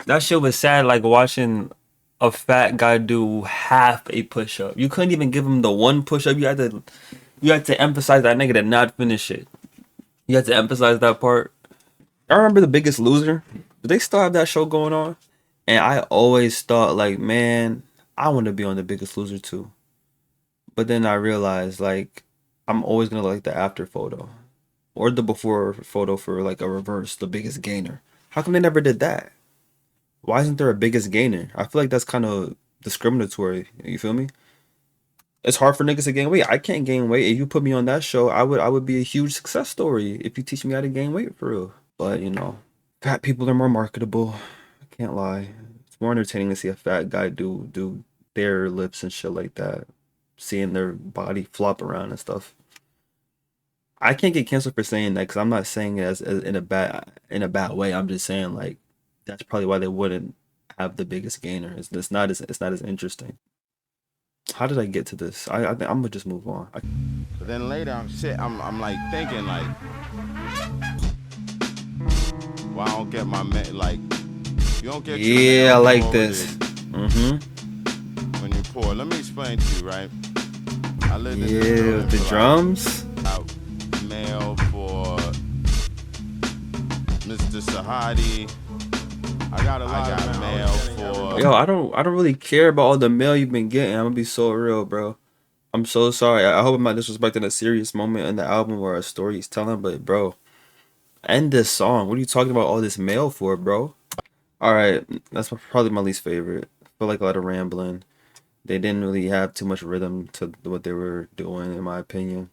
That shit was sad, like watching a fat guy do half a push-up. You couldn't even give him the one push-up. You had to emphasize that nigga did not finish it. You had to emphasize that part. I remember The Biggest Loser. Do they still have that show going on? And I always thought, like, man, I want to be on The Biggest Loser too. But then I realized, like, I'm always gonna like the after photo or the before photo for like a reverse, The Biggest Gainer. How come they never did that? Why isn't there a Biggest Gainer? I feel like that's kind of discriminatory. You feel me? It's hard for niggas to gain weight. I can't gain weight. If you put me on that show, I would be a huge success story if you teach me how to gain weight for real. But you know, fat people are more marketable. I can't lie. It's more entertaining to see a fat guy do their lips and shit like that. Seeing their body flop around and stuff. I can't get canceled for saying that because I'm not saying it as in a bad way. I'm just saying like that's probably why they wouldn't have The Biggest Gainer. It's not as interesting. How did I get to this? I think I'm gonna just move on. But then later I'm like thinking like, well, I don't get my like, you don't get your Yeah, I mail like forwarded this. when you're poor. Let me explain to you, right? I lived in Yeah, the drums. Mail for Mr. Sahadi. I got mail for. Yo, I don't really care about all the mail you've been getting. I'm gonna be so real, bro. I'm so sorry. I hope I'm not disrespecting a serious moment in the album or a story he's telling, but bro, end this song. What are you talking about all this mail for, bro? All right, that's probably my least favorite. I feel like a lot of rambling. They didn't really have too much rhythm to what they were doing, in my opinion.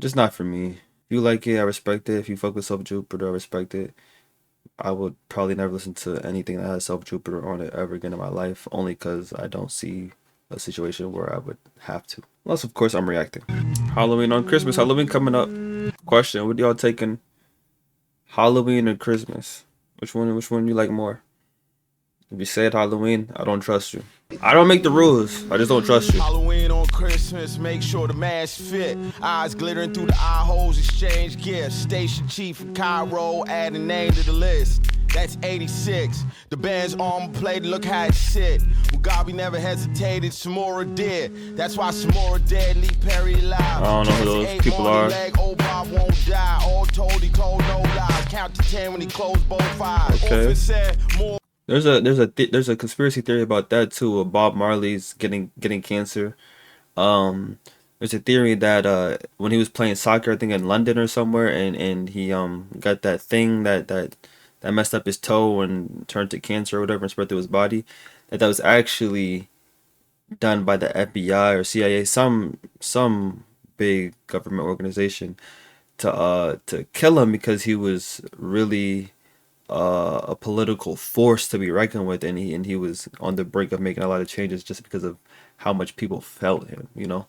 Just not for me. If you like it, I respect it. If you fuck with Self Jupiter, I respect it. I would probably never listen to anything that has Self Jupiter on it ever again in my life, only because I don't see a situation where I would have to. Unless, of course, I'm reacting. Halloween on Christmas. Halloween coming up. Question: what y'all taking? Halloween or Christmas? Which one you like more? If you said Halloween, I don't trust you. I don't make the rules. I just don't trust you. Halloween on Christmas, make sure the mask fit. Eyes glittering through the eye holes, exchange gifts. Station chief in Cairo, add a name to the list. That's 86. The band's armor plate, look how it sit. Mugabe never hesitated, Samora did. That's why Samora dead, Lee Perry alive. I don't know who those people are. Old Bob won't die. All told, he told no lies. Count to 10 when he closed both eyes. Okay. Said more. There's a conspiracy theory about that too. Of Bob Marley's getting cancer. There's a theory that when he was playing soccer, I think in London or somewhere, and he got that thing that messed up his toe and turned to cancer or whatever and spread through his body. That was actually done by the FBI or CIA, some big government organization, to kill him because he was really a political force to be reckoned with, and he was on the brink of making a lot of changes just because of how much people felt him, you know.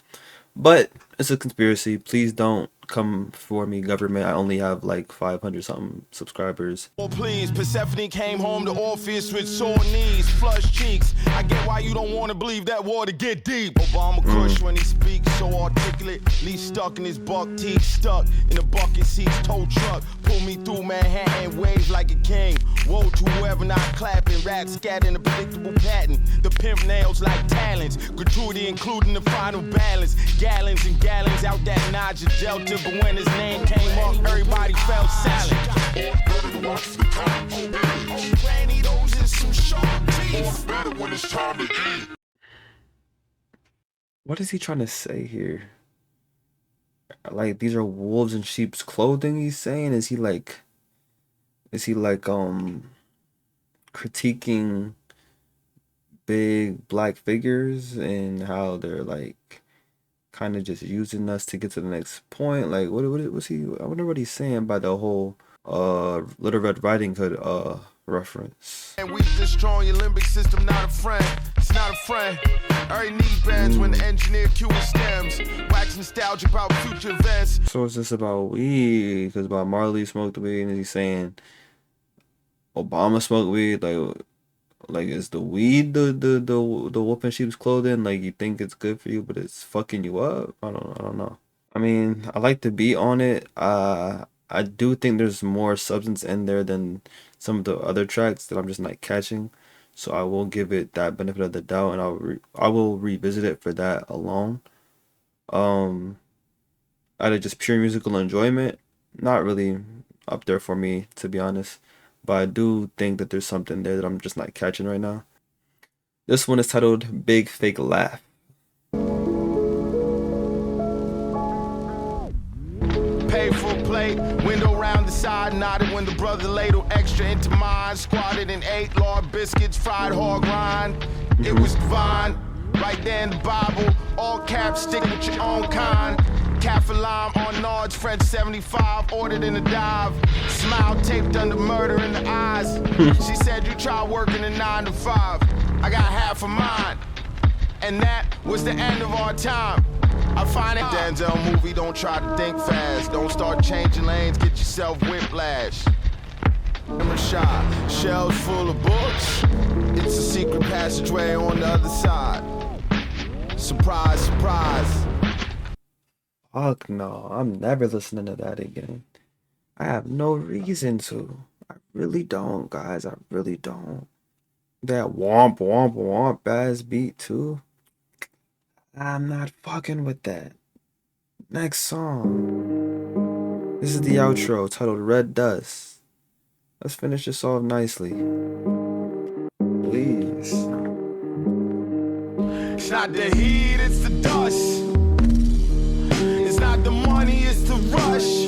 But it's a conspiracy. Please don't come for me, government. I only have like 500 something subscribers. Oh please, Persephone came home to Orpheus with sore knees, flushed cheeks. I get why you don't want to believe that water get deep. Obama Kush when he speaks, so articulate. Lee stuck in his buck teeth, stuck in the bucket seats, tow truck. Pull me through Manhattan, waves like a king. Woe to whoever not clapping, rats scattered in a predictable pattern. The pimp nails like talents, gratuity including the final balance. Gallons and gallons out that Niger Delta. But when his name came up, everybody felt silent. Granny, those is some sharp teeth. What is he trying to say here? Like, these are wolves in sheep's clothing, he's saying? Is he like critiquing big black figures and how they're like kind of just using us to get to the next point. Like what was he, I wonder what he's saying by the whole Little Red Riding Hood reference. And we destroy your limbic system, not a friend. It's not a friend. Every knee bends when the engineer cueing stems. Wax nostalgic about future events. So it's just about weed, because Bob Marley smoked weed, and he's saying Obama smoked weed. Like is the weed the wolf in sheep's clothing? Like you think it's good for you, but it's fucking you up. I don't know. I mean, I like the beat on it. I do think there's more substance in there than some of the other tracks that I'm just not catching. So I will give it that benefit of the doubt, and I will revisit it for that alone. Out of just pure musical enjoyment, not really up there for me, to be honest. But I do think that there's something there that I'm just not catching right now. This one is titled Big Fake Laugh. Paid for a plate, window round the side, nodded when the brother ladled extra into mine. Squatted and ate lard biscuits, fried hog rind. It was divine, right there in the Bible. All caps, stick with your own kind. Cafe lime on Nard's French 75, ordered in a dive. Smile taped under murder in the eyes. She said you try working a 9 to 5. I got half of mine, and that was the end of our time. I find it Denzel movie, don't try to think fast. Don't start changing lanes, get yourself whiplash. Shot, shelves full of books. It's a secret passageway on the other side. Surprise, surprise. Fuck no, I'm never listening to that again. I have no reason to. I really don't, guys. I really don't. That womp womp womp ass beat too. I'm not fucking with that. Next song. This is the outro titled Red Dust. Let's finish this off nicely. Please. It's not the heat, it's the dust. It's not the money, it's the rush.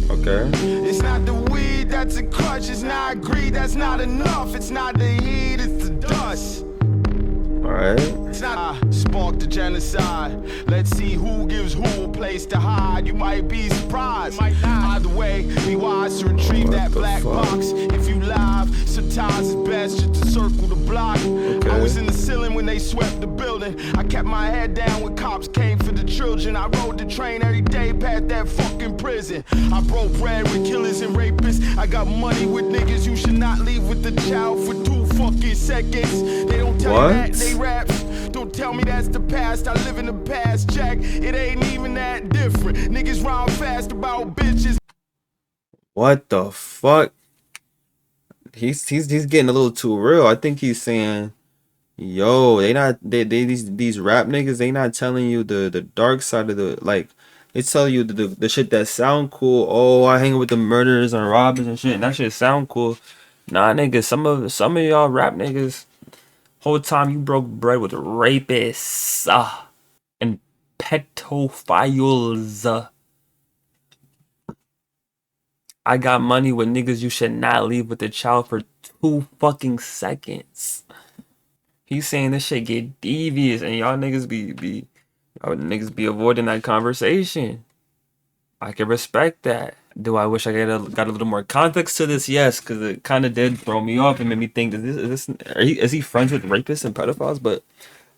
Okay. It's not the weed that's a crutch. It's not greed, that's not enough. It's not the heat, it's the dust. Alright. It's not spark the genocide. Let's see who gives who a place to hide. You might be surprised. Either way, be wise to retrieve What that the black fuck? box. If you live, sometimes it's best just to circle the block. Okay. I was in the ceiling when they swept the building. I kept my head down when cops came for the children. I rode the train every day past that fucking prison. I broke bread with killers and rapists. I got money with niggas. You should not leave with the child for 2 fucking seconds. They don't tell you that in they raps. Don't tell me that's the past. I live in the past, Jack. It ain't even that different. Niggas rhyme fast about bitches. What the fuck? He's getting a little too real. I think he's saying, yo, these rap niggas, they not telling you the dark side of the, like, they tell you the shit that sound cool. Oh, I hang with the murderers and robbers and shit, and that shit sound cool. Nah, niggas, some of y'all rap niggas, whole time you broke bread with rapists and pedophiles. I got money with niggas you should not leave with the child for 2 fucking seconds. He's saying this shit get devious, and y'all niggas be avoiding that conversation. I can respect that. Do I wish I got a little more context to this? Yes, because it kind of did throw me off and made me think, is he friends with rapists and pedophiles? But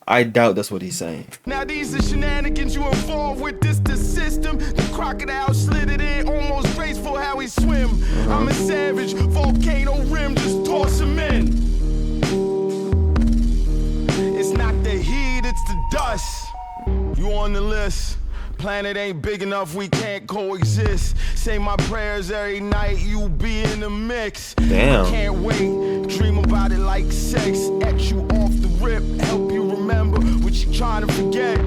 I doubt that's what he's saying. Now these are shenanigans you involved with. This the system. The crocodile slid it in, almost graceful how he swim. I'm a savage, volcano rim, just toss him in. It's not the heat, it's the dust. You on the list. Planet ain't big enough, we can't coexist. Say my prayers every night, you be in the mix. Damn. I can't wait, dream about it like sex. At you off the rip, help you remember what you trying to forget.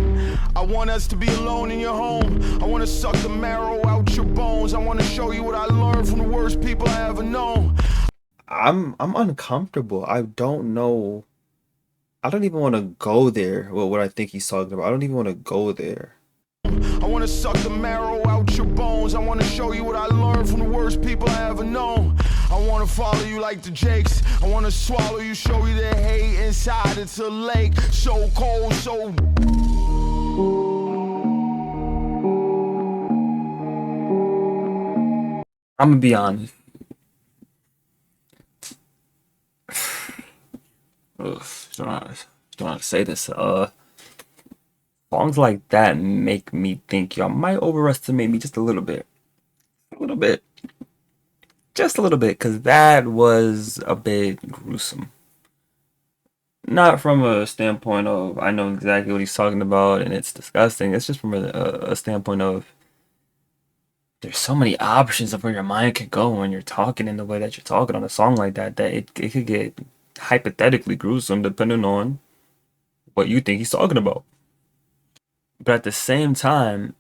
I want us to be alone in your home. I want to suck the marrow out your bones. I want to show you what I learned from the worst people I ever known. I'm uncomfortable. I don't know. I don't even want to go there. What I think he's talking about. I don't even want to go there. I want to suck the marrow out your bones. I want to show you what I learned from the worst people I ever known. I wanna follow you like the Jakes. I wanna swallow you, show you the hate inside. It's a lake, so cold, so. I'm gonna be honest. Ugh, don't know how to say this. Songs like that make me think y'all might overestimate me just a little bit. A little bit. Just a little bit, because that was a bit gruesome. Not from a standpoint of I know exactly what he's talking about and it's disgusting. It's just from a standpoint of there's so many options of where your mind could go when you're talking in the way that you're talking on a song like that, that it could get hypothetically gruesome depending on what you think he's talking about. But at the same time,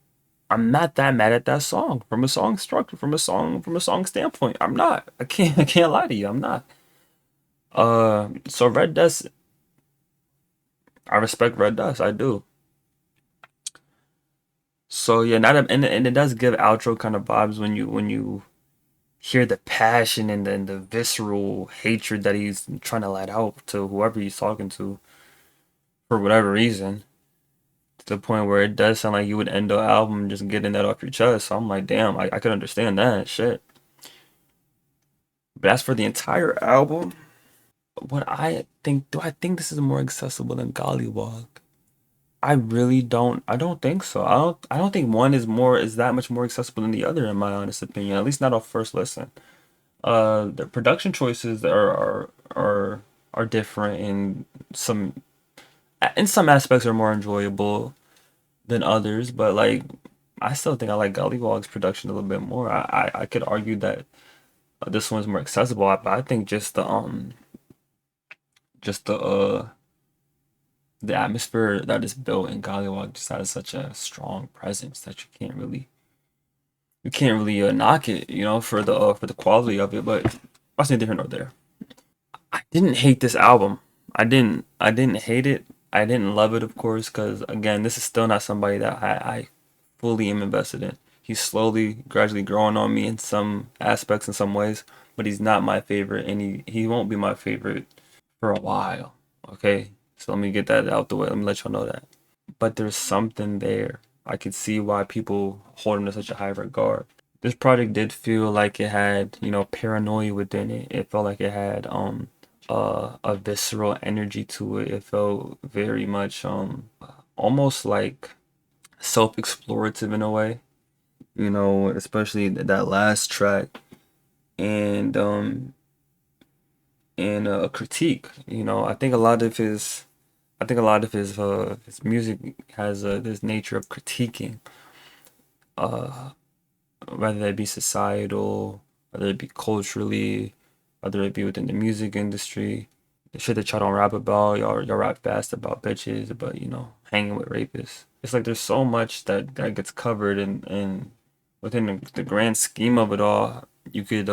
I'm not that mad at that song from a song structure, from a song standpoint. I'm not. I can't lie to you. I'm not. So Red Dust, I respect Red Dust. I do. So yeah, not a, and it does give outro kind of vibes when you hear the passion and the visceral hatred that he's trying to let out to whoever he's talking to for whatever reason. To the point where it does sound like you would end the album just getting that off your chest. So I'm like, damn, I could understand that shit. But as for the entire album, what I think, do I think this is more accessible than Gollywog? I really don't. I don't think so. I don't think one is that much more accessible than the other in my honest opinion. At least not off first listen. The production choices are different in some aspects are more enjoyable than others, but like I still think I like Gollywog's production a little bit more. I could argue that this one's more accessible, but I think just the atmosphere that is built in Gollywog just has such a strong presence that you can't really knock it, you know, for the quality of it. But that's neither here nor there. I didn't hate this album. I didn't hate it. I didn't love it, of course, because again, this is still not somebody that I fully am invested in. He's slowly, gradually growing on me in some aspects, in some ways, but he's not my favorite, and he won't be my favorite for a while. Okay, so let me get that out the way. Let me let y'all know that. But there's something there. I could see why people hold him to such a high regard. This project did feel like it had, you know, paranoia within it. It felt like it had a visceral energy to it. It felt very much almost like self-explorative in a way, you know, especially that last track and a critique. You know, I think a lot of his music has this nature of critiquing, whether it be societal, whether it be culturally, whether it be within the music industry. The shit that y'all don't rap about, y'all rap fast about bitches, about, you know, hanging with rapists. It's like there's so much that gets covered and within the grand scheme of it all, you could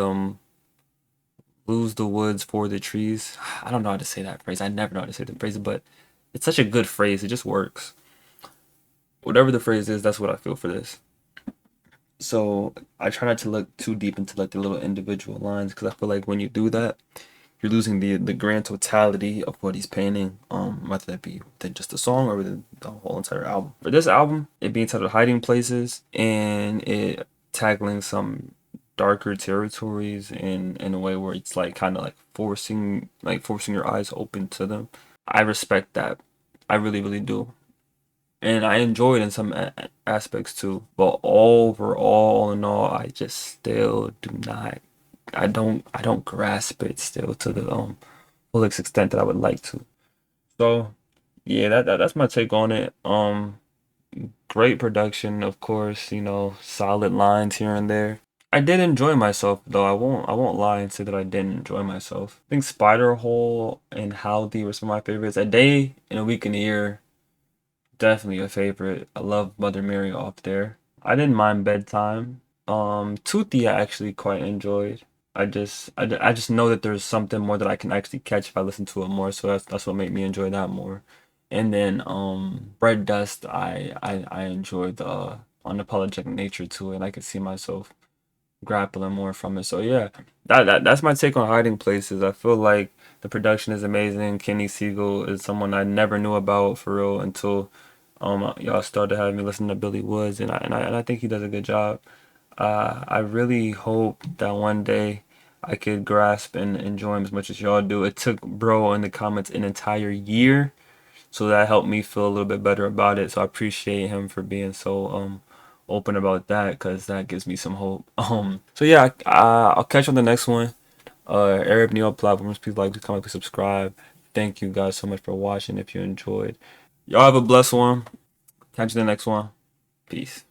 lose the woods for the trees. I don't know how to say that phrase. I never know how to say the phrase, but it's such a good phrase. It just works. Whatever the phrase is, that's what I feel for this. So I try not to look too deep into like the little individual lines because I feel like when you do that, you're losing the grand totality of what he's painting, whether that be within just a song or within the whole entire album. For this album, it being titled Hiding Places and it tackling some darker territories in a way where it's like kind of like forcing your eyes open to them. I respect that. I really, really do. And I enjoy it in some aspects too. But overall, in all, I just still do not. I don't grasp it still to the fullest extent that I would like to. So yeah, that's my take on it. Great production, of course. You know, solid lines here and there. I did enjoy myself though. I won't lie and say that I didn't enjoy myself. I think Spider Hole and Houthi were some of my favorites. A Day in a Week in a Year, definitely a favorite. I love Mother Mary off there. I didn't mind Bedtime. Tutti I actually quite enjoyed. I just know that there's something more that I can actually catch if I listen to it more. So that's what made me enjoy that more. And then Red Dust, I enjoyed the unapologetic nature to it. I could see myself grappling more from it. So yeah, that's my take on Hiding Places. I feel like the production is amazing. Kenny Siegel is someone I never knew about for real until y'all started having me listen to Billy Woods, and I think he does a good job. I really hope that one day I could grasp and enjoy him as much as y'all do. It took bro in the comments an entire year, so that helped me feel a little bit better about it. So I appreciate him for being so open about that, because that gives me some hope. So yeah, I'll catch you on the next one. Arab Neo platforms, please like, comment, please subscribe. Thank you guys so much for watching. If you enjoyed, y'all have a blessed one. Catch you in the next one. Peace.